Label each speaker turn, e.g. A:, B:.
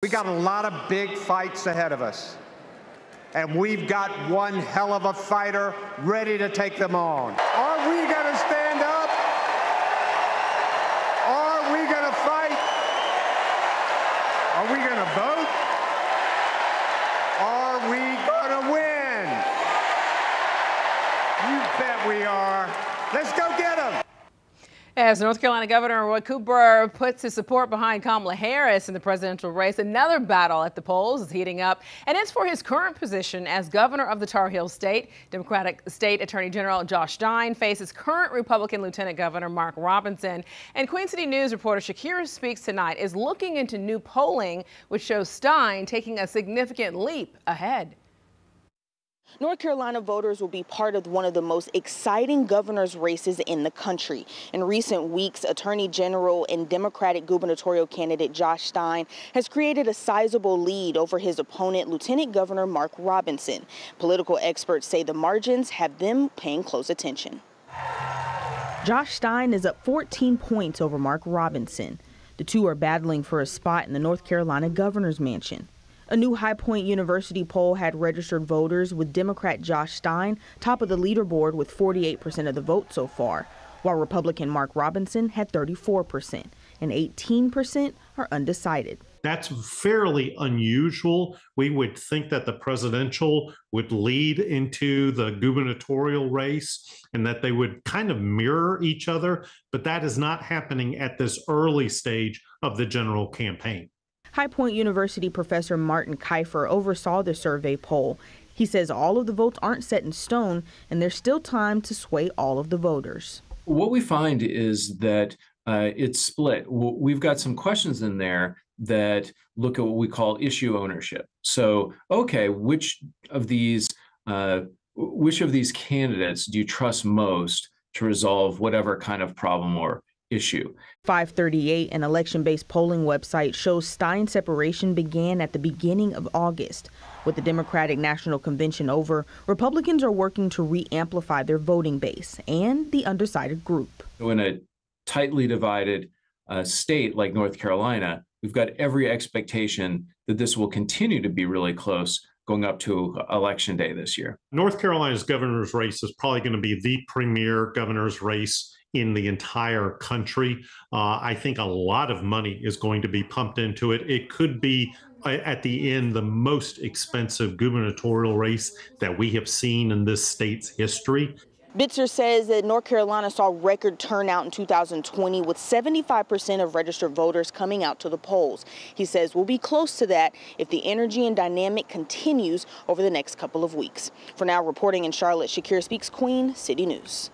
A: We got a lot of big fights ahead of us, and we've got one hell of a fighter ready to take them on. Are we going to stand up? Are we going to fight? Are we going to vote? Are we going to win? You bet we are. Let's go get them.
B: As North Carolina Governor Roy Cooper puts his support behind Kamala Harris in the presidential race, another battle at the polls is heating up, and it's for his current position as governor of the Tar Heel State. Democratic State Attorney General Josh Stein faces current Republican Lieutenant Governor Mark Robinson. And Queen City News reporter Shakira Speaks Tonight is looking into new polling, which shows Stein taking a significant leap ahead.
C: North Carolina voters will be part of one of the most exciting governor's races in the country. In recent weeks, Attorney General and Democratic gubernatorial candidate Josh Stein has created a sizable lead over his opponent, Lieutenant Governor Mark Robinson. Political experts say the margins have them paying close attention. Josh Stein is up 14 points over Mark Robinson. The two are battling for a spot in the North Carolina governor's mansion. A new High Point University poll had registered voters with Democrat Josh Stein top of the leaderboard with 48% of the vote so far, while Republican Mark Robinson had 34%, and 18% are undecided.
D: That's fairly unusual. We would think that the presidential would lead into the gubernatorial race and that they would kind of mirror each other, but that is not happening at this early stage of the general campaign.
C: High Point University professor Martin Kiefer oversaw the survey poll. He says all of the votes aren't set in stone and there's still time to sway all of the voters.
E: What we find is that it's split. We've got some questions in there that look at what we call issue ownership. So, okay, which of these candidates do you trust most to resolve whatever kind of problem or issue?
C: 538, an election-based polling website, shows Stein's separation began at the beginning of August. With the Democratic National Convention over, Republicans are working to re-amplify their voting base and the undecided group.
E: In a tightly divided state like North Carolina, we've got every expectation that this will continue to be really close going up to Election Day this year.
D: North Carolina's governor's race is probably going to be the premier governor's race in the entire country. I think a lot of money is going to be pumped into it. It could be, at the end, the most expensive gubernatorial race that we have seen in this state's history.
C: Bitzer says that North Carolina saw record turnout in 2020 with 75% of registered voters coming out to the polls. He says we'll be close to that if the energy and dynamic continues over the next couple of weeks. For now, reporting in Charlotte, Shakira Speaks, Queen City News.